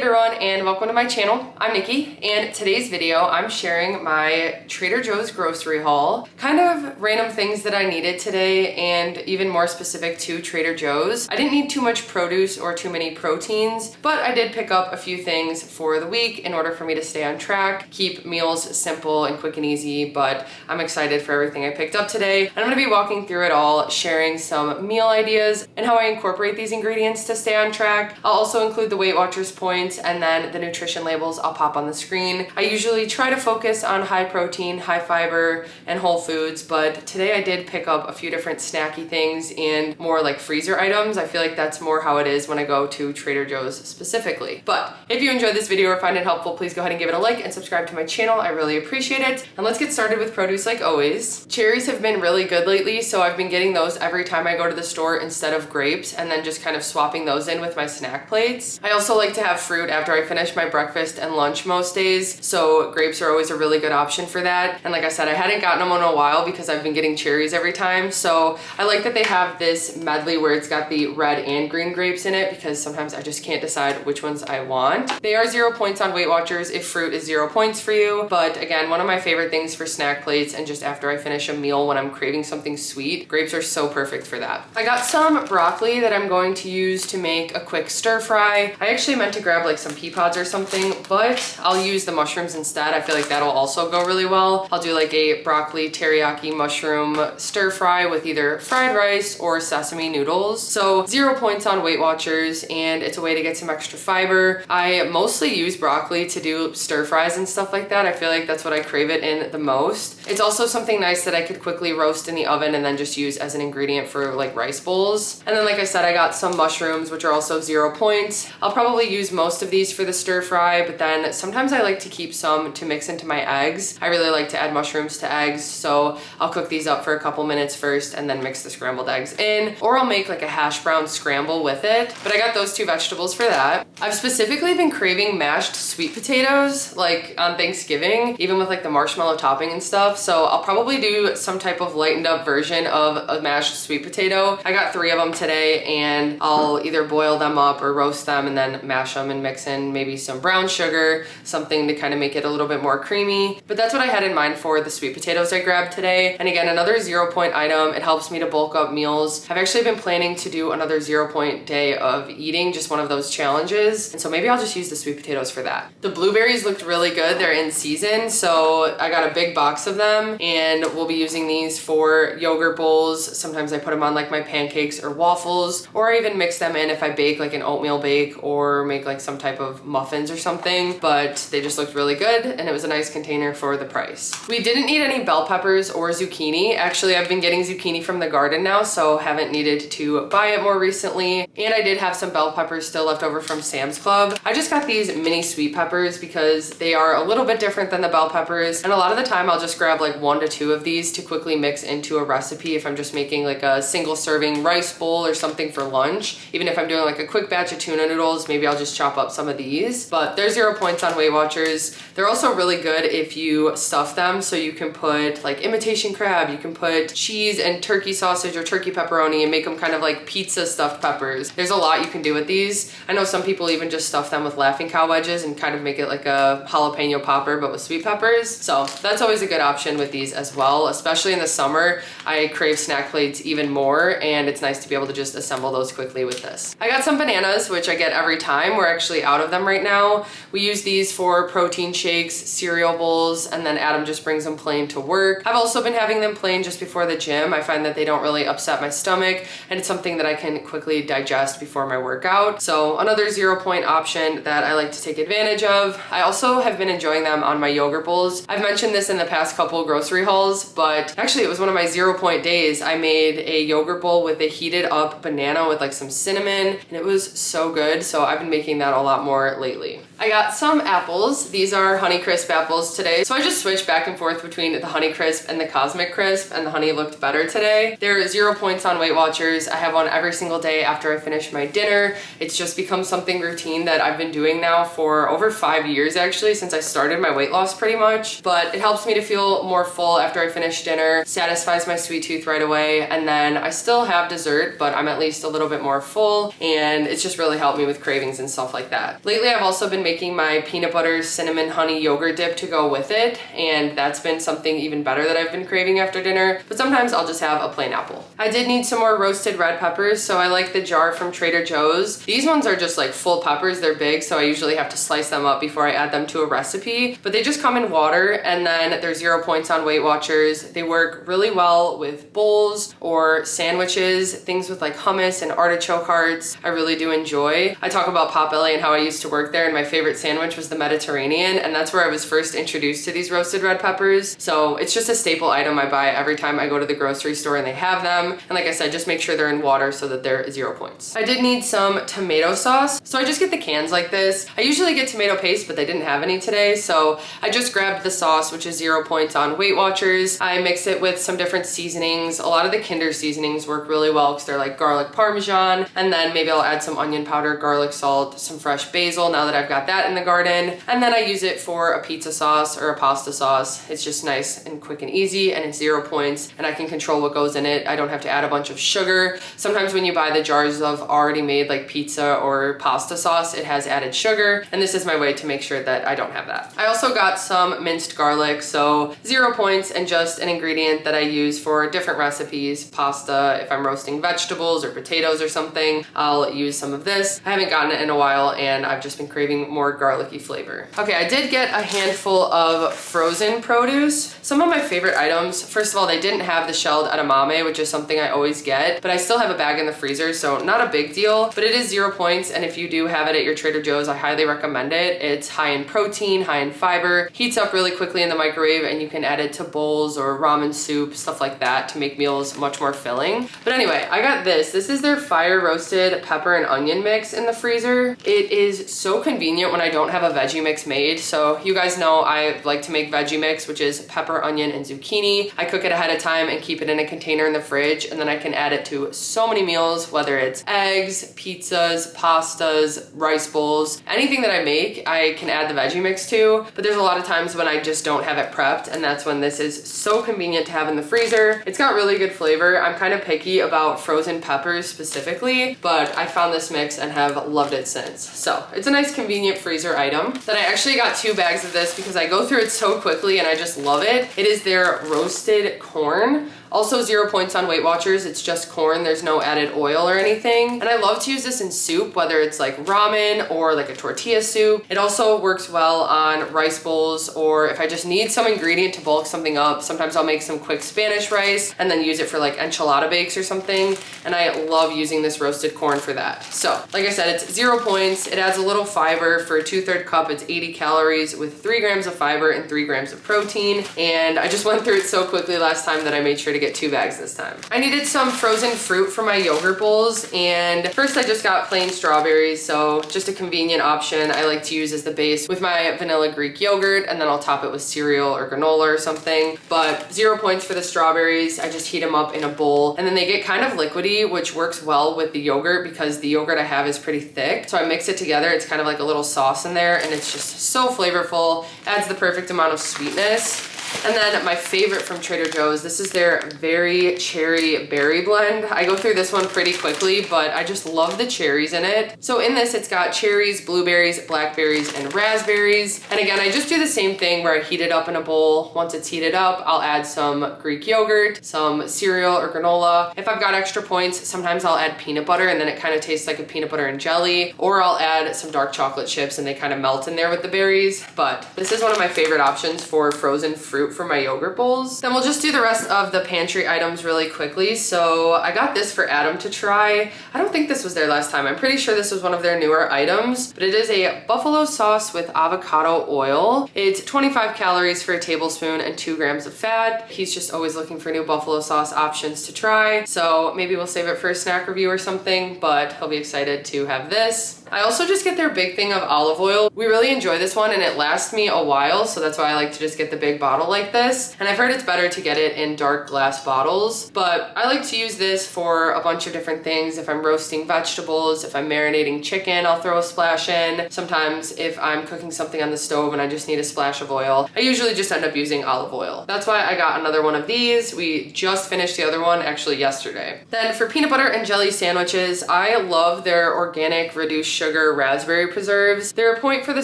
everyone, and welcome to my channel. I'm Nikki, and today's video I'm sharing my Trader Joe's grocery haul. Kind of random things that I needed today, and even more specific to Trader Joe's. I didn't need too much produce or too many proteins, but I did pick up a few things for the week in order for me to stay on track, keep meals simple and quick and easy, but I'm excited for everything I picked up today. And I'm gonna be walking through it all, sharing some meal ideas and how I incorporate these ingredients to stay on track. I'll also include the WeightWatchers points and then the nutrition labels I'll pop on the screen. I usually try to focus on high protein, high fiber, and whole foods, but today I did pick up a few different snacky things and more like freezer items. I feel like that's more how it is when I go to Trader Joe's specifically. But if you enjoyed this video or find it helpful, please go ahead and give it a like and subscribe to my channel. I really appreciate it. And let's get started with produce like always. Cherries have been really good lately, so I've been getting those every time I go to the store instead of grapes, and then just kind of swapping those in with my snack plates. I also like to have fruit after I finish my breakfast and lunch most days, so grapes are always a really good option for that. And like I said, I hadn't gotten them in a while because I've been getting cherries every time, so I like that they have this medley where it's got the red and green grapes in it because sometimes I just can't decide which ones I want. They are 0 points on WeightWatchers if fruit is 0 points for you, but again, one of my favorite things for snack plates and just after I finish a meal when I'm craving something sweet, grapes are so perfect for that. I got some broccoli that I'm going to use to make a quick stir fry. I actually meant to grab like some pea pods or something, but I'll use the mushrooms instead. I feel like that'll also go really well. I'll do like a broccoli teriyaki mushroom stir fry with either fried rice or sesame noodles. So 0 points on WeightWatchers, and it's a way to get some extra fiber. I mostly use broccoli to do stir fries and stuff like that. I feel like that's what I crave it in the most. It's also something nice that I could quickly roast in the oven and then just use as an ingredient for like rice bowls. And then like I said, I got some mushrooms, which are also 0 points. I'll probably use most of these for the stir fry, but then sometimes I like to keep some to mix into my eggs. I really like to add mushrooms to eggs, so I'll cook these up for a couple minutes first and then mix the scrambled eggs in, or I'll make like a hash brown scramble with it. But I got those two vegetables for that. I've specifically been craving mashed sweet potatoes like on Thanksgiving, even with like the marshmallow topping and stuff. So I'll probably do some type of lightened up version of a mashed sweet potato. I got 3 of them today, and I'll either boil them up or roast them and then mash them and mix in maybe some brown sugar, something to kind of make it a little bit more creamy. But that's what I had in mind for the sweet potatoes I grabbed today. And again, another 0 point item. It helps me to bulk up meals. I've actually been planning to do another 0 point day of eating, just one of those challenges. And so maybe I'll just use the sweet potatoes for that. The blueberries looked really good. They're in season, so I got a big box of them, and we'll be using these for yogurt bowls. Sometimes I put them on like my pancakes or waffles, or I even mix them in if I bake like an oatmeal bake or make like some type of muffins or something. But they just looked really good, and it was a nice container for the price. We didn't need any bell peppers or zucchini. Actually, I've been getting zucchini from the garden now, so haven't needed to buy it more recently. And I did have some bell peppers still left over from Sam's Club. I just got these mini sweet peppers because they are a little bit different than the bell peppers, and a lot of the time I'll just grab like 1 to 2 of these to quickly mix into a recipe if I'm just making like a single serving rice bowl or something for lunch. Even if I'm doing like a quick batch of tuna noodles, maybe I'll just chop up some of these. But they're 0 points on WeightWatchers. They're also really good if you stuff them, so you can put like imitation crab, you can put cheese and turkey sausage or turkey pepperoni and make them kind of like pizza stuffed peppers. There's a lot you can do with these. I know some people even just stuff them with Laughing Cow wedges and kind of make it like a jalapeno popper but with sweet peppers. So that's always a good option with these as well, especially in the summer. I crave snack plates even more, and it's nice to be able to just assemble those quickly with this. I got some bananas, which I get every time. We're actually out of them right now. We use these for protein shakes, cereal bowls, and then Adam just brings them plain to work. I've also been having them plain just before the gym. I find that they don't really upset my stomach, and it's something that I can quickly digest before my workout. So another 0 point option that I like to take advantage of. I also have been enjoying them on my yogurt bowls. I've mentioned this in the past couple grocery hauls, but actually it was one of my 0 point days. I made a yogurt bowl with a heated up banana with like some cinnamon, and it was so good. So I've been making that a lot more lately. I got some apples. These are Honeycrisp apples today. So I just switched back and forth between the Honeycrisp and the Cosmic Crisp, and the honey looked better today. They're 0 points on WeightWatchers. I have one every single day after I finish my dinner. It's just become something routine that I've been doing now for over 5 years actually, since I started my weight loss pretty much. But it helps me to feel more full after I finish dinner, satisfies my sweet tooth right away, and then I still have dessert, but I'm at least a little bit more full, and it's just really helped me with cravings and stuff like that. that. Lately, I've also been making my peanut butter cinnamon honey yogurt dip to go with it, and that's been something even better that I've been craving after dinner, but sometimes I'll just have a plain apple. I did need some more roasted red peppers, so I like the jar from Trader Joe's. These ones are just like full peppers, they're big, so I usually have to slice them up before I add them to a recipe, but they just come in water, and then they're 0 points on Weight Watchers. They work really well with bowls or sandwiches, things with like hummus and artichoke hearts. I really do enjoy. I talk about Potbelly and how I used to work there, and my favorite sandwich was the Mediterranean, and that's where I was first introduced to these roasted red peppers. So it's just a staple item I buy every time I go to the grocery store and they have them. And like I said, just make sure they're in water so that they're 0 points. I did need some tomato sauce, so I just get the cans like this. I usually get tomato paste, but they didn't have any today, so I just grabbed the sauce, which is 0 points on Weight Watchers. I mix it with some different seasonings. A lot of the Kinder seasonings work really well because they're like garlic parmesan, and then maybe I'll add some onion powder, garlic salt, some fresh basil now that I've got that in the garden, and then I use it for a pizza sauce or a pasta sauce. It's just nice and quick and easy, and it's 0 points, and I can control what goes in it. I don't have to add a bunch of sugar. Sometimes when you buy the jars of already made like pizza or pasta sauce, it has added sugar, and this is my way to make sure that I don't have that. I also got some minced garlic, so 0 points, and just an ingredient that I use for different recipes. Pasta, if I'm roasting vegetables or potatoes or something, I'll use some of this. I haven't gotten it in a while, and I've just been craving more garlicky flavor. Okay, I did get a handful of frozen produce. Some of my favorite items, first of all, they didn't have the shelled edamame, which is something I always get, but I still have a bag in the freezer, so not a big deal, but it is 0 points, and if you do have it at your Trader Joe's, I highly recommend it. It's high in protein, high in fiber, heats up really quickly in the microwave, and you can add it to bowls or ramen soup, stuff like that, to make meals much more filling. But anyway, I got this. This is their fire roasted pepper and onion mix in the freezer. It is so convenient when I don't have a veggie mix made. So you guys know I like to make veggie mix, which is pepper, onion, and zucchini. I cook it ahead of time and keep it in a container in the fridge, and then I can add it to so many meals, whether it's eggs, pizzas, pastas, rice bowls, anything that I make, I can add the veggie mix to. But there's a lot of times when I just don't have it prepped, and that's when this is so convenient to have in the freezer. It's got really good flavor. I'm kind of picky about frozen peppers specifically, but I found this mix and have loved it since. So it's a nice convenient freezer item. Then I actually got 2 bags of this because I go through it so quickly and I just love it. It is their roasted corn. Also 0 points on Weight Watchers. It's just corn. There's no added oil or anything. And I love to use this in soup, whether it's like ramen or like a tortilla soup. It also works well on rice bowls, or if I just need some ingredient to bulk something up. Sometimes I'll make some quick Spanish rice and then use it for like enchilada bakes or something. And I love using this roasted corn for that. So like I said, it's 0 points. It adds a little fiber. For a 2/3 cup, it's 80 calories with 3 grams of fiber and 3 grams of protein. And I just went through it so quickly last time that I made sure to get 2 bags this time. I needed some frozen fruit for my yogurt bowls, and first I just got plain strawberries, so just a convenient option I like to use as the base with my vanilla Greek yogurt, and then I'll top it with cereal or granola or something. But 0 points for the strawberries. I just heat them up in a bowl, and then they get kind of liquidy, which works well with the yogurt because the yogurt I have is pretty thick. So I mix it together. It's kind of like a little sauce in there, and it's just so flavorful. Adds the perfect amount of sweetness. And then my favorite from Trader Joe's, this is their very cherry berry blend. I go through this one pretty quickly, but I just love the cherries in it. So in this, it's got cherries, blueberries, blackberries, and raspberries. And again, I just do the same thing where I heat it up in a bowl. Once it's heated up, I'll add some Greek yogurt, some cereal or granola. If I've got extra points, sometimes I'll add peanut butter, and then it kind of tastes like a peanut butter and jelly, or I'll add some dark chocolate chips and they kind of melt in there with the berries. But this is one of my favorite options for frozen fruit for my yogurt bowls. Then we'll just do the rest of the pantry items really quickly. So I got this for Adam to try. I don't think this was there last time. I'm pretty sure this was one of their newer items, but it is a buffalo sauce with avocado oil. It's 25 calories for a tablespoon and 2 grams of fat. He's just always looking for new buffalo sauce options to try. So maybe we'll save it for a snack review or something, but he'll be excited to have this. I also just get their big thing of olive oil. We really enjoy this one and it lasts me a while, so that's why I like to just get the big bottle like like this, and I've heard it's better to get it in dark glass bottles, but I like to use this for a bunch of different things. If I'm roasting vegetables, if I'm marinating chicken, I'll throw a splash in. Sometimes if I'm cooking something on the stove and I just need a splash of oil, I usually just end up using olive oil. That's why I got another one of these. We just finished the other one actually yesterday. Then for peanut butter and jelly sandwiches, I love their organic reduced sugar raspberry preserves. They're a point for the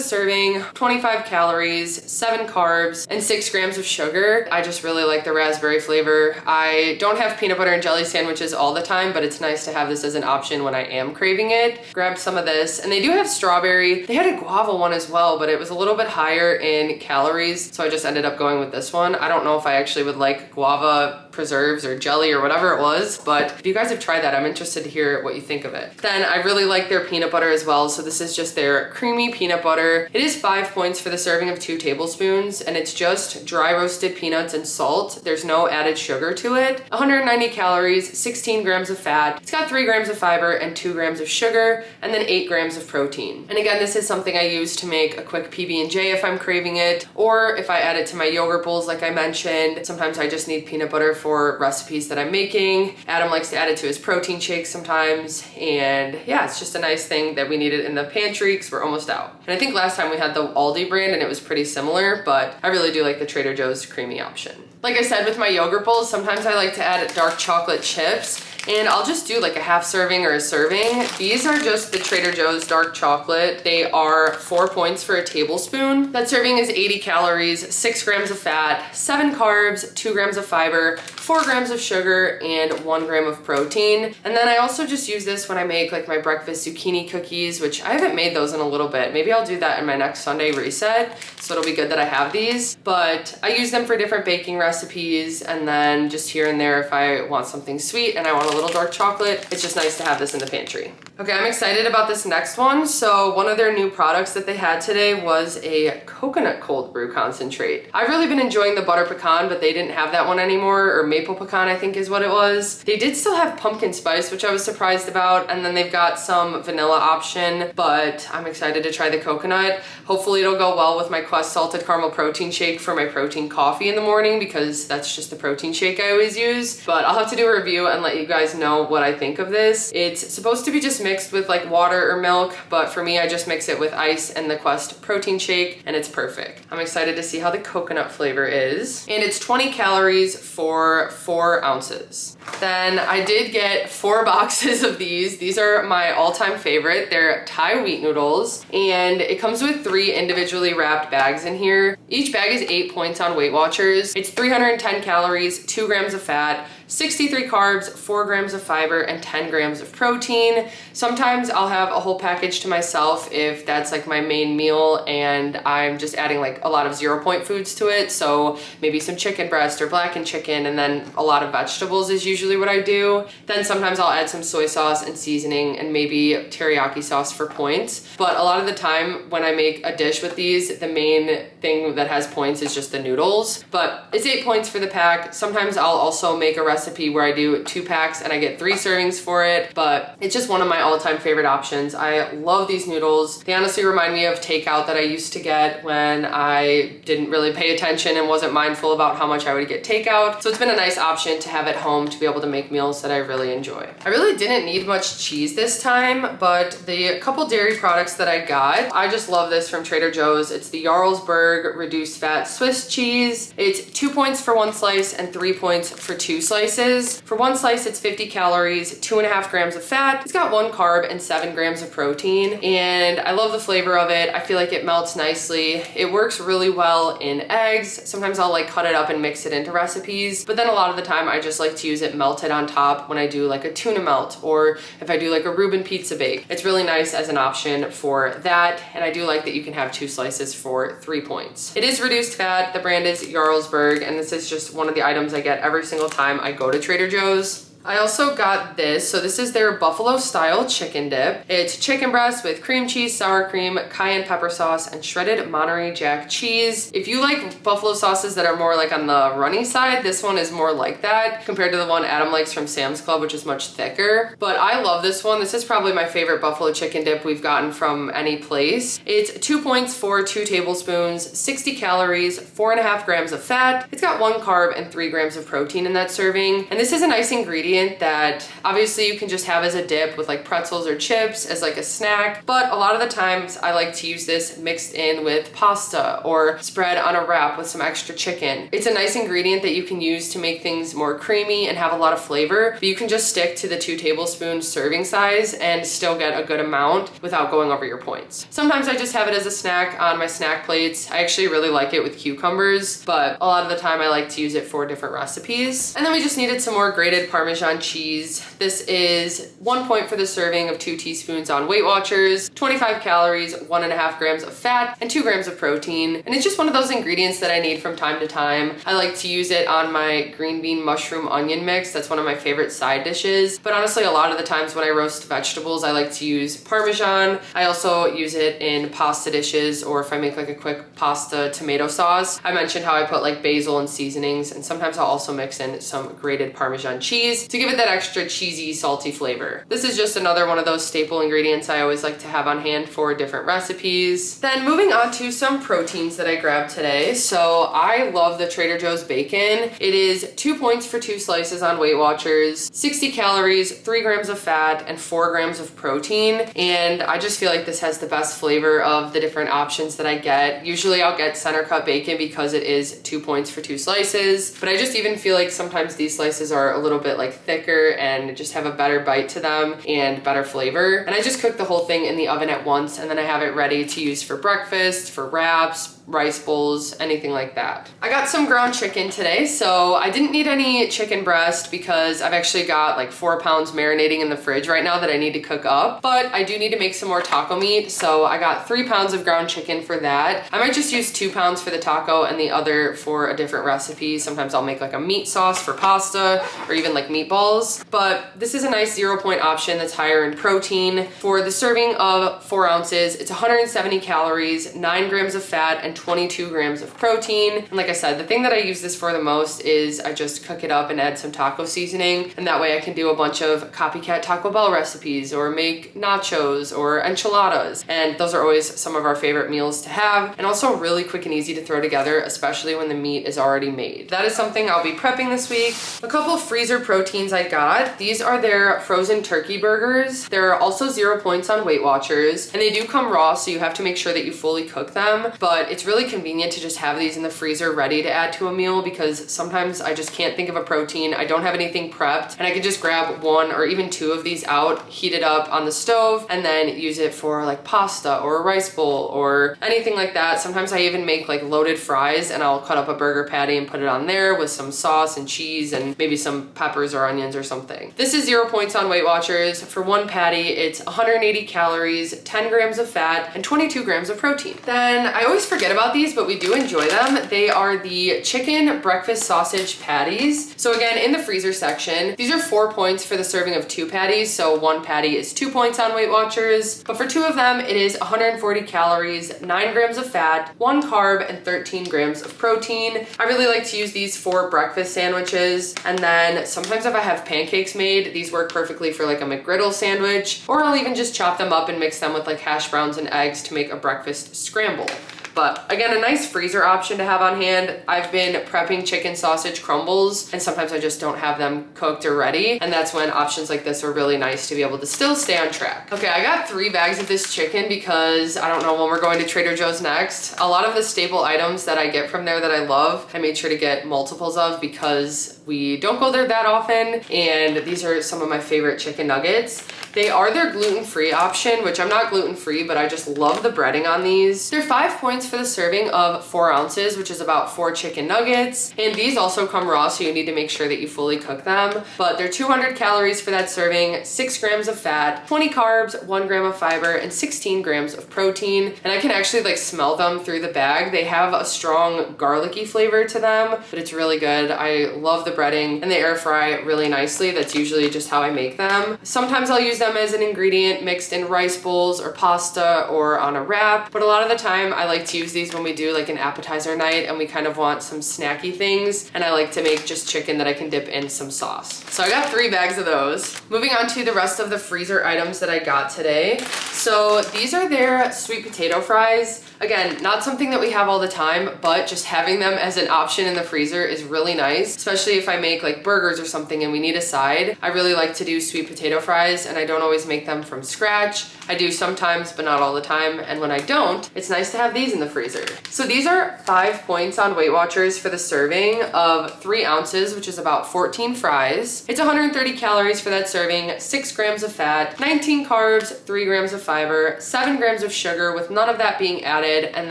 serving, 25 calories, 7 carbs, and 6 grams of sugar. I just really like the raspberry flavor. I don't have peanut butter and jelly sandwiches all the time, but it's nice to have this as an option when I am craving it. Grabbed some of this, and they do have strawberry. They had a guava one as well, but it was a little bit higher in calories, so I just ended up going with this one. I don't know if I actually would like guava preserves or jelly or whatever it was, but if you guys have tried that, I'm interested to hear what you think of it. Then I really like their peanut butter as well, so this is just their creamy peanut butter. It is 5 points for the serving of 2 tablespoons, and it's just dry roasted peanuts and salt. There's no added sugar to it. 190 calories, 16 grams of fat. It's got 3 grams of fiber and 2 grams of sugar, and then 8 grams of protein. And again, this is something I use to make a quick PB&J if I'm craving it, or if I add it to my yogurt bowls like I mentioned. Sometimes I just need peanut butter for recipes that I'm making. Adam likes to add it to his protein shakes sometimes, and yeah, it's just a nice thing that we needed in the pantry because we're almost out. And I think last time we had the Aldi brand and it was pretty similar, but I really do like the Trader Joe's creamy option. Like I said, with my yogurt bowls, sometimes I like to add dark chocolate chips, and I'll just do like a half serving or a serving. These are just the Trader Joe's dark chocolate. They are 4 points for a tablespoon. That serving is 80 calories, 6 grams of fat, 7 carbs, 2 grams of fiber, 4 grams of sugar, and 1 gram of protein. And then I also just use this when I make like my breakfast zucchini cookies, which I haven't made those in a little bit. Maybe I'll do that in my next Sunday reset, so it'll be good that I have these. But I use them for different baking recipes, and then just here and there if I want something sweet and I want a little dark chocolate, it's just nice to have this in the pantry. Okay, I'm excited about this next one. So one of their new products that they had today was a coconut cold brew concentrate. I've really been enjoying the butter pecan, but they didn't have that one anymore, or maple pecan I think is what it was. They did still have pumpkin spice, which I was surprised about, and then they've got some vanilla option, but I'm excited to try the coconut. Hopefully it'll go well with my Quest salted caramel protein shake for my protein coffee in the morning, because that's just the protein shake I always use. But I'll have to do a review and let you guys know what I think of this. It's supposed to be just mixed with like water or milk, but for me I just mix it with ice and the Quest protein shake, and it's perfect. I'm excited to see how the coconut flavor is. And it's 20 calories for 4 ounces. Then I did get 4 boxes of these. These are my all-time favorite. They're Thai wheat noodles, and it comes with 3 individually wrapped bags in here. Each bag is 8 points on WeightWatchers. It's 310 calories, 2 grams of fat, 63 carbs, 4 grams of fiber, and 10 grams of protein. Sometimes I'll have a whole package to myself if that's like my main meal and I'm just adding like a lot of 0-point foods to it. So maybe some chicken breast or blackened chicken, and then a lot of vegetables is usually what I do. Then sometimes I'll add some soy sauce and seasoning and maybe teriyaki sauce for points. But a lot of the time when I make a dish with these, the main thing that has points is just the noodles. But it's 8 points for the pack. Sometimes I'll also make a recipe where I do 2 packs and I get 3 servings for it, but it's just one of my all-time favorite options. I love these noodles. They honestly remind me of takeout that I used to get when I didn't really pay attention and wasn't mindful about how much I would get takeout. So it's been a nice option to have at home to be able to make meals that I really enjoy. I really didn't need much cheese this time, but the couple dairy products that I got, I just love this from Trader Joe's. It's the Jarlsberg reduced fat Swiss cheese. It's 2 points for 1 slice and 3 points for 2 slices. For 1 slice, it's 50 calories, 2.5 grams of fat. It's got 1 carb and 7 grams of protein, and I love the flavor of it. I feel like it melts nicely. It works really well in eggs. Sometimes I'll like cut it up and mix it into recipes, but then a lot of the time I just like to use it melted on top when I do like a tuna melt, or if I do like a Reuben pizza bake. It's really nice as an option for that, and I do like that you can have 2 slices for 3 points. It is reduced fat. The brand is Jarlsberg, and this is just one of the items I get every single time I go to Trader Joe's. I also got this. So this is their buffalo style chicken dip. It's chicken breast with cream cheese, sour cream, cayenne pepper sauce, and shredded Monterey Jack cheese. If you like buffalo sauces that are more like on the runny side, this one is more like that compared to the one Adam likes from Sam's Club, which is much thicker. But I love this one. This is probably my favorite buffalo chicken dip we've gotten from any place. It's 2 points for 2 tablespoons, 60 calories, 4.5 grams of fat. It's got 1 carb and 3 grams of protein in that serving. And this is a nice ingredient that obviously you can just have as a dip with like pretzels or chips as like a snack. But a lot of the times I like to use this mixed in with pasta or spread on a wrap with some extra chicken. It's a nice ingredient that you can use to make things more creamy and have a lot of flavor, but you can just stick to the 2 tablespoon serving size and still get a good amount without going over your points. Sometimes I just have it as a snack on my snack plates. I actually really like it with cucumbers, but a lot of the time I like to use it for different recipes. And then we just needed some more grated Parmesan cheese. This is 1 point for the serving of 2 teaspoons on WeightWatchers, 25 calories, 1.5 grams of fat, and 2 grams of protein. And it's just one of those ingredients that I need from time to time. I like to use it on my green bean mushroom onion mix. That's one of my favorite side dishes. But honestly, a lot of the times when I roast vegetables, I like to use Parmesan. I also use it in pasta dishes, or if I make like a quick pasta tomato sauce. I mentioned how I put like basil and seasonings, and sometimes I'll also mix in some grated Parmesan cheese to give it that extra cheesy, salty flavor. This is just another one of those staple ingredients I always like to have on hand for different recipes. Then moving on to some proteins that I grabbed today. So I love the Trader Joe's bacon. It is 2 points for 2 slices on WeightWatchers, 60 calories, 3 grams of fat, and 4 grams of protein. And I just feel like this has the best flavor of the different options that I get. Usually I'll get center cut bacon because it is 2 points for 2 slices, but I just even feel like sometimes these slices are a little bit like thicker and just have a better bite to them and better flavor. And I just cook the whole thing in the oven at once, and then I have it ready to use for breakfast, for wraps, rice bowls, anything like that. I got some ground chicken today, so I didn't need any chicken breast because I've actually got like 4 pounds marinating in the fridge right now that I need to cook up, but I do need to make some more taco meat, so I got 3 pounds of ground chicken for that. I might just use 2 pounds for the taco and the other for a different recipe. Sometimes I'll make like a meat sauce for pasta or even like meatballs, but this is a nice 0 point option that's higher in protein. For the serving of 4 ounces, it's 170 calories, 9 grams of fat, and 22 grams of protein. And like I said, the thing that I use this for the most is I just cook it up and add some taco seasoning, and that way I can do a bunch of copycat Taco Bell recipes or make nachos or enchiladas, and those are always some of our favorite meals to have, and also really quick and easy to throw together, especially when the meat is already made. That is something I'll be prepping this week. A couple freezer proteins I got. These are their frozen turkey burgers. They're also 0 points on WeightWatchers, and they do come raw, so you have to make sure that you fully cook them, but it's really convenient to just have these in the freezer ready to add to a meal because sometimes I just can't think of a protein. I don't have anything prepped, and I can just grab 1 or even 2 of these out, heat it up on the stove, and then use it for like pasta or a rice bowl or anything like that. Sometimes I even make like loaded fries, and I'll cut up a burger patty and put it on there with some sauce and cheese and maybe some peppers or onions or something. This is 0 points on WeightWatchers. For 1 patty, it's 180 calories, 10 grams of fat, and 22 grams of protein. Then I always forget about these, but we do enjoy them. They are the chicken breakfast sausage patties. So again, in the freezer section, these are 4 points for the serving of 2 patties. So 1 patty is 2 points on WeightWatchers, but for 2 of them, it is 140 calories, 9 grams of fat, 1 carb, and 13 grams of protein. I really like to use these for breakfast sandwiches, and then sometimes if I have pancakes made, these work perfectly for like a McGriddle sandwich, or I'll even just chop them up and mix them with like hash browns and eggs to make a breakfast scramble. But again, a nice freezer option to have on hand. I've been prepping chicken sausage crumbles, and sometimes I just don't have them cooked or ready, and that's when options like this are really nice to be able to still stay on track. Okay, I got 3 bags of this chicken because I don't know when we're going to Trader Joe's next. A lot of the staple items that I get from there that I love, I made sure to get multiples of because we don't go there that often, and these are some of my favorite chicken nuggets. They are their gluten-free option, which I'm not gluten-free, but I just love the breading on these. They're 5 points points for the serving of 4 ounces, which is about 4 chicken nuggets. And these also come raw, so you need to make sure that you fully cook them. But they're 200 calories for that serving, 6 grams of fat, 20 carbs, 1 gram of fiber, and 16 grams of protein. And I can actually like smell them through the bag. They have a strong garlicky flavor to them, but it's really good. I love the breading, and they air fry really nicely. That's usually just how I make them. Sometimes I'll use them as an ingredient mixed in rice bowls or pasta or on a wrap, but a lot of the time I like to use these when we do like an appetizer night and we kind of want some snacky things, and I like to make just chicken that I can dip in some sauce. So I got 3 bags of those. Moving on to the rest of the freezer items that I got today. So these are their sweet potato fries. Again, not something that we have all the time, but just having them as an option in the freezer is really nice, especially if I make like burgers or something and we need a side. I really like to do sweet potato fries, and I don't always make them from scratch. I do sometimes, but not all the time. And when I don't, it's nice to have these in the freezer. So these are 5 points on WeightWatchers for the serving of 3 ounces, which is about 14 fries. It's 130 calories for that serving, 6 grams of fat, 19 carbs, 3 grams of fiber, 7 grams of sugar with none of that being added, and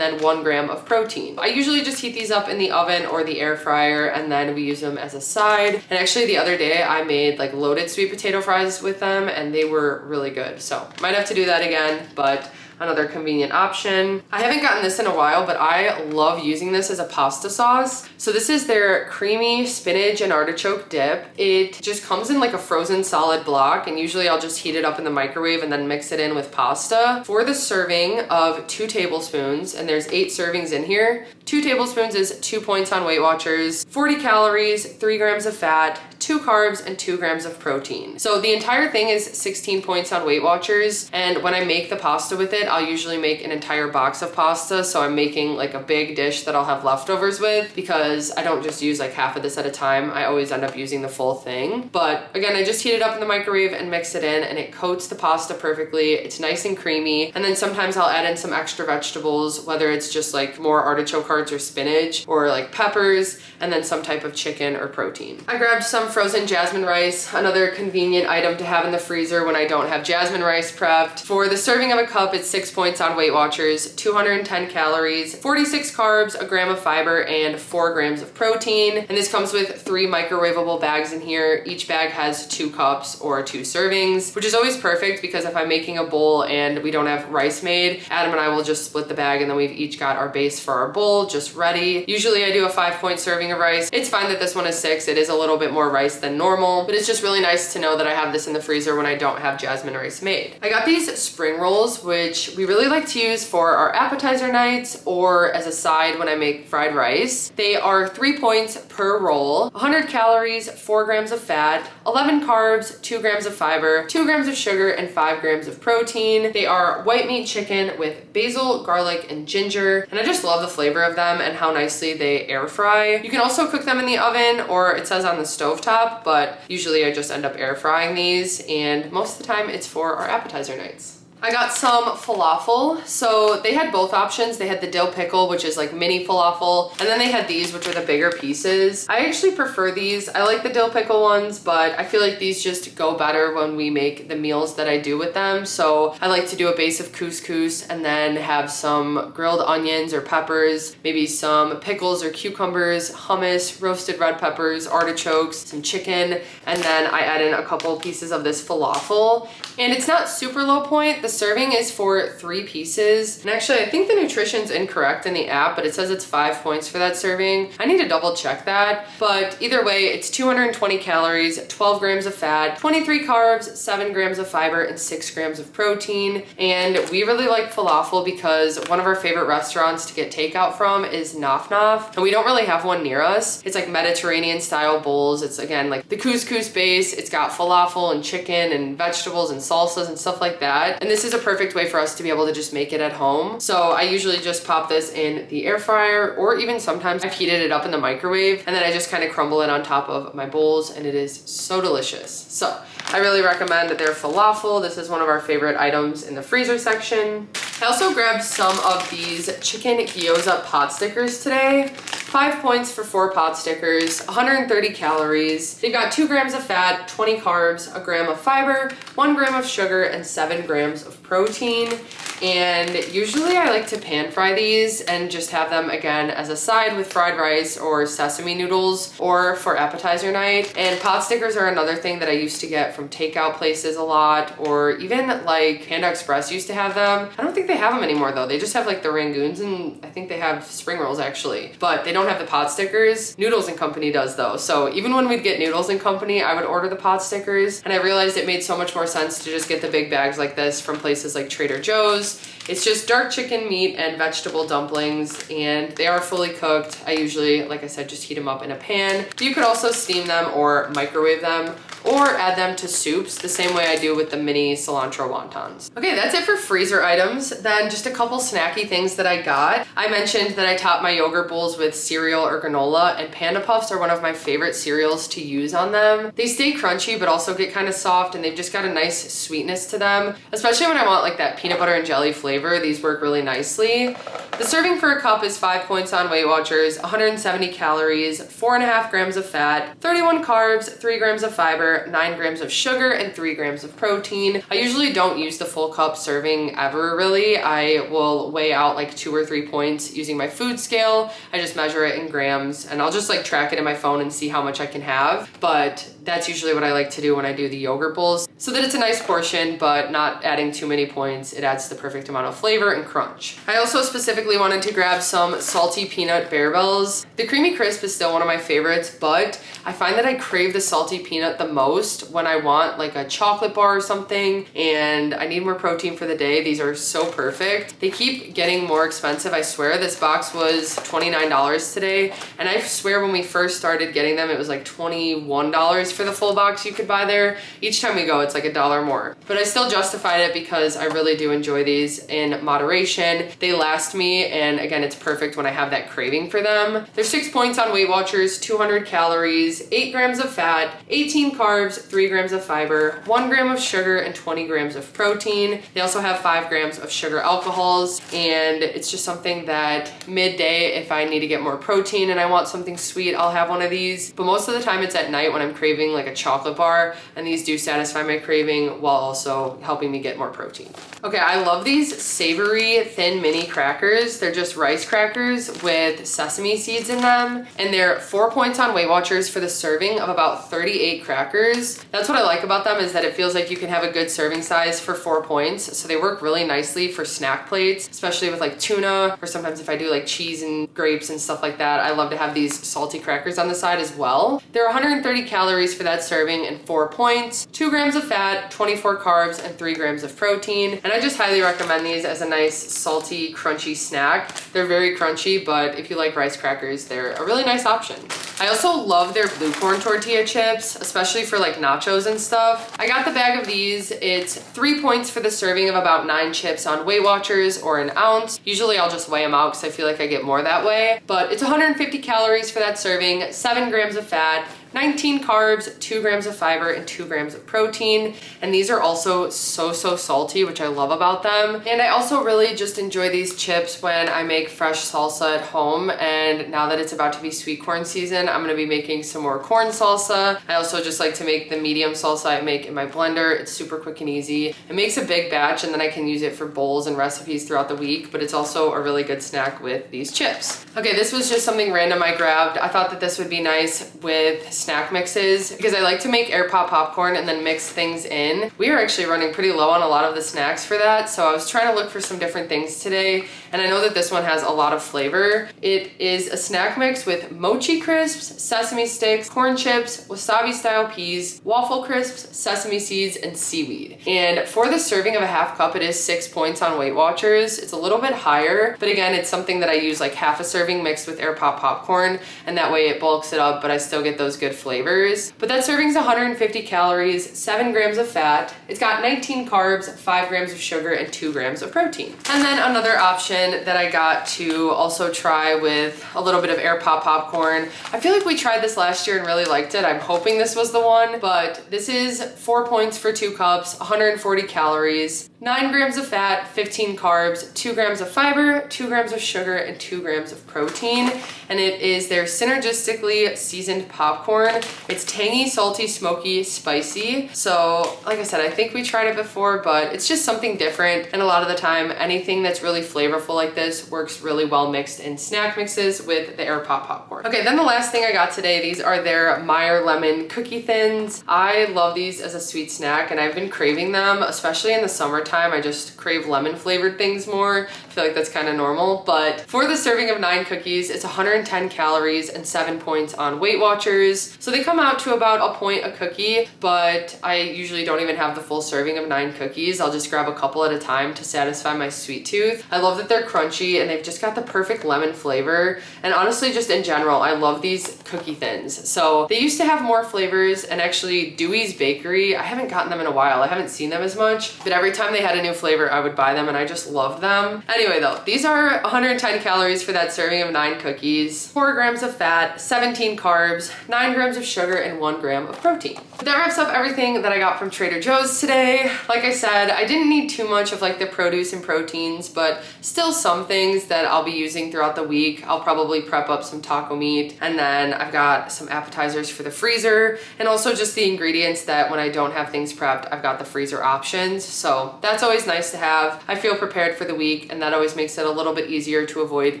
then 1 gram of protein. I usually just heat these up in the oven or the air fryer, and then we use them as a side. And actually the other day I made like loaded sweet potato fries with them, and they were really good. So might have to do that again, but another convenient option. I haven't gotten this in a while, but I love using this as a pasta sauce. So this is their creamy spinach and artichoke dip. It just comes in like a frozen solid block, and usually I'll just heat it up in the microwave and then mix it in with pasta. For the serving of 2 tablespoons, and there's 8 servings in here, 2 tablespoons is 2 points on WeightWatchers, 40 calories, 3 grams of fat, 2 carbs, and 2 grams of protein. So the entire thing is 16 points on WeightWatchers, and when I make the pasta with it, I'll usually make an entire box of pasta, so I'm making like a big dish that I'll have leftovers with, because I don't just use like half of this at a time. I always end up using the full thing. But again, I just heat it up in the microwave and mix it in, and it coats the pasta perfectly. It's nice and creamy, and then sometimes I'll add in some extra vegetables, whether it's just like more artichoke hearts or spinach, or like peppers, and then some type of chicken or protein. I grabbed some frozen jasmine rice, another convenient item to have in the freezer when I don't have jasmine rice prepped. For the serving of a cup, it's 6 points on WeightWatchers, 210 calories, 46 carbs, 1 gram of fiber, and 4 grams of protein. And this comes with 3 microwavable bags in here. Each bag has 2 cups or 2 servings, which is always perfect, because if I'm making a bowl and we don't have rice made, Adam and I will just split the bag, and then we've each got our base for our bowl just ready. Usually I do a 5-point serving of rice. It's fine that this one is 6. It is a little bit more rice than normal, but it's just really nice to know that I have this in the freezer when I don't have jasmine rice made. I got these spring rolls, which we really like to use for our appetizer nights or as a side when I make fried rice. They are 3 points per roll, 100 calories, 4 grams of fat, 11 carbs, 2 grams of fiber, 2 grams of sugar, and 5 grams of protein. They are white meat chicken with basil, garlic, and ginger, and I just love the flavor of them and how nicely they air fry. You can also cook them in the oven, or it says on the stovetop, but usually I just end up air frying these, and most of the time it's for our appetizer nights. I got some falafel. So they had both options. They had the dill pickle, which is like mini falafel, and then they had these, which are the bigger pieces. I actually prefer these. I like the dill pickle ones, but I feel like these just go better when we make the meals that I do with them. So I like to do a base of couscous and then have some grilled onions or peppers, maybe some pickles or cucumbers, hummus, roasted red peppers, artichokes, some chicken, and then I add in a couple pieces of this falafel. And it's not super low point. The serving is for 3 pieces. And actually, I think the nutrition's incorrect in the app, but it says it's 5 points for that serving. I need to double check that. But either way, it's 220 calories, 12 grams of fat, 23 carbs, 7 grams of fiber, and 6 grams of protein. And we really like falafel because one of our favorite restaurants to get takeout from is Naf Naf. And we don't really have one near us. It's like Mediterranean style bowls. It's again like the couscous base. It's got falafel and chicken and vegetables and salsas and stuff like that. And this is a perfect way for us to be able to just make it at home. So I usually just pop this in the air fryer, or even sometimes I've heated it up in the microwave, and then I just kind of crumble it on top of my bowls, and it is so delicious. So I really recommend their falafel. This is one of our favorite items in the freezer section. I also grabbed some of these chicken gyoza pot stickers today. 5 points for 4 pot stickers, 130 calories. They've got 2 grams of fat, 20 carbs, a gram of fiber, 1 gram of sugar, and 7 grams of protein. And usually I like to pan fry these and just have them again as a side with fried rice or sesame noodles or for appetizer night. And pot stickers are another thing that I used to get from takeout places a lot, or even like Panda Express used to have them. I don't think they have them anymore though. They just have like the rangoons, and I think they have spring rolls actually, but they don't have the pot stickers. Noodles and Company does though. So even when we'd get Noodles and Company, I would order the pot stickers, and I realized it made so much more sense to just get the big bags like this from places like Trader Joe's. It's just dark chicken meat and vegetable dumplings, and they are fully cooked. I usually, like I said, just heat them up in a pan. You could also steam them or microwave them, or add them to soups the same way I do with the mini cilantro wontons. Okay, that's it for freezer items. Then just a couple snacky things that I got. I mentioned that I top my yogurt bowls with cereal or granola, and Panda Puffs are one of my favorite cereals to use on them. They stay crunchy but also get kind of soft, and they've just got a nice sweetness to them. Especially when I want like that peanut butter and jelly flavor, these work really nicely. The serving for a cup is 5 points on WeightWatchers, 170 calories, 4.5 grams of fat, 31 carbs, 3 grams of fiber, 9 grams of sugar, and 3 grams of protein. I usually don't use the full cup serving ever really. I will weigh out like 2 or 3 points using my food scale. I just measure it in grams, and I'll just like track it in my phone and see how much I can have. But that's usually what I like to do when I do the yogurt bowls, so that it's a nice portion but not adding too many points. It adds the perfect amount of flavor and crunch. I also specifically wanted to grab some salty peanut Bear Bells. The Creamy Crisp is still one of my favorites, but I find that I crave the salty peanut the most when I want like a chocolate bar or something and I need more protein for the day. These are so perfect. They keep getting more expensive, I swear. This box was $29 today, and I swear when we first started getting them, it was like $21 for the full box you could buy there. Each time we go, it's like $1 more. But I still justified it because I really do enjoy these in moderation. They last me, and again, it's perfect when I have that craving for them. They're 6 points on WeightWatchers, 200 calories, 8 grams of fat, 18 carbs, 3 grams of fiber, 1 gram of sugar, and 20 grams of protein. They also have 5 grams of sugar alcohols, and it's just something that midday, if I need to get more protein and I want something sweet, I'll have one of these. But most of the time it's at night when I'm craving like a chocolate bar, and these do satisfy my craving while also helping me get more protein. Okay, I love these savory thin mini crackers. They're just rice crackers with sesame seeds in them, and they're 4 points on WeightWatchers for the serving of about 38 crackers. That's what I like about them, is that it feels like you can have a good serving size for 4 points. So they work really nicely for snack plates, especially with like tuna, or sometimes if I do like cheese and grapes and stuff like that, I love to have these salty crackers on the side as well. They're 130 calories for that serving and 4 points, 2 grams of fat, 24 carbs, and 3 grams of protein. And I just highly recommend these as a nice salty, crunchy snack. They're very crunchy, but if you like rice crackers, they're a really nice option. I also love their blue corn tortilla chips, especially for like nachos and stuff. I got the bag of these. It's 3 points for the serving of about 9 chips on WeightWatchers, or an ounce. Usually I'll just weigh them out because I feel like I get more that way, but it's 150 calories for that serving, 7 grams of fat, 19 carbs, 2 grams of fiber, and 2 grams of protein. And these are also so salty, which I love about them. And I also really just enjoy these chips when I make fresh salsa at home. And now that it's about to be sweet corn season, I'm gonna be making some more corn salsa. I also just like to make the medium salsa I make in my blender. It's super quick and easy. It makes a big batch, and then I can use it for bowls and recipes throughout the week, but it's also a really good snack with these chips. Okay, this was just something random I grabbed. I thought that this would be nice with snack mixes because I like to make air pop popcorn and then mix things in. We are actually running pretty low on a lot of the snacks for that, so I was trying to look for some different things today, and I know that this one has a lot of flavor. It is a snack mix with mochi crisps, sesame sticks, corn chips, wasabi style peas, waffle crisps, sesame seeds, and seaweed. And for the serving of a half cup, it is 6 points on WeightWatchers. It's a little bit higher, but again, it's something that I use like half a serving mixed with air pop popcorn, and that way it bulks it up, but I still get those good good flavors. But that serving's 150 calories, 7 grams of fat. It's got 19 carbs, 5 grams of sugar, and 2 grams of protein. And then another option that I got to also try with a little bit of air pop popcorn. I feel like we tried this last year and really liked it. I'm hoping this was the one, but this is 4 points for 2 cups, 140 calories, 9 grams of fat, 15 carbs, 2 grams of fiber, 2 grams of sugar, and 2 grams of protein. And it is their synergistically seasoned popcorn. It's tangy, salty, smoky, spicy. So like I said, I think we tried it before, but it's just something different. And a lot of the time, anything that's really flavorful like this works really well mixed in snack mixes with the air pop popcorn. Okay, then the last thing I got today, these are their Meyer lemon cookie thins. I love these as a sweet snack, and I've been craving them, especially in the summertime. I just crave lemon flavored things more. I feel like that's kind of normal, but for the serving of 9 cookies, it's 110 calories and 7 points on WeightWatchers. So they come out to about a point a cookie, but I usually don't even have the full serving of 9 cookies. I'll just grab a couple at a time to satisfy my sweet tooth. I love that they're crunchy and they've just got the perfect lemon flavor. And honestly, just in general, I love these cookie thins. So they used to have more flavors, and actually Dewey's Bakery, I haven't gotten them in a while. I haven't seen them as much, but every time they had a new flavor, I would buy them and I just loved them. Anyway though, these are 110 calories for that serving of 9 cookies, 4 grams of fat, 17 carbs, 9 grams of sugar, and 1 gram of protein. But that wraps up everything that I got from Trader Joe's today. Like I said, I didn't need too much of like the produce and proteins, but still some things that I'll be using throughout the week. I'll probably prep up some taco meat, and then I've got some appetizers for the freezer, and also just the ingredients that when I don't have things prepped, I've got the freezer options. So that's always nice to have. I feel prepared for the week, and that always makes it a little bit easier to avoid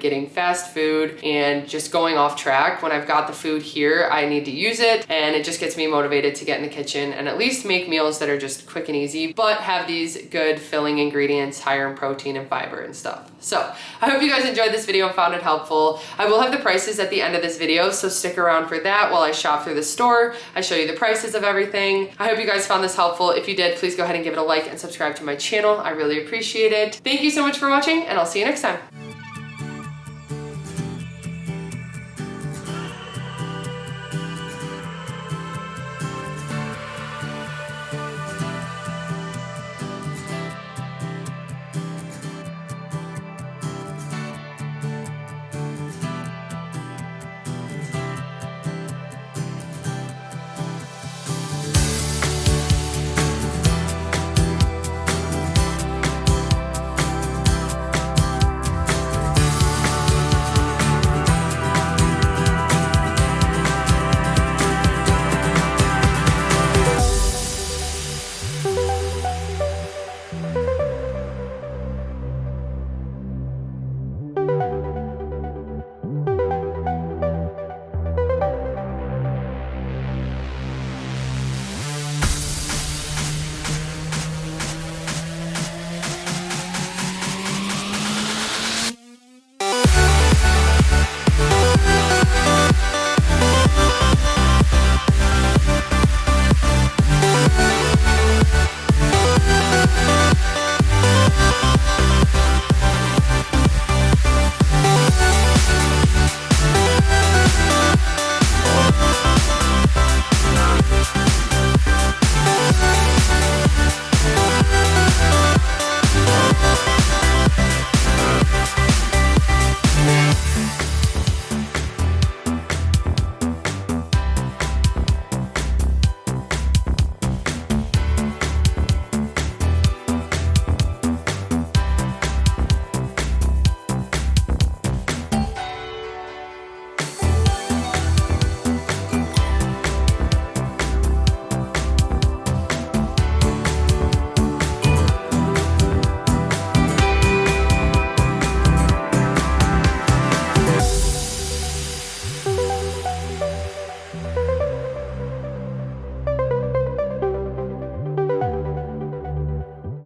getting fast food and just going off track. When I've got the food here, I need to use it, and it just gets me motivated to get in the kitchen and at least make meals that are just quick and easy, but have these good filling ingredients, higher in protein and fiber and stuff. So I hope you guys enjoyed this video and found it helpful. I will have the prices at the end of this video, so stick around for that while I shop through the store. I show you the prices of everything. I hope you guys found this helpful. If you did, please go ahead and give it a like and subscribe to my channel. I really appreciate it. Thank you so much for watching, and I'll see you next time.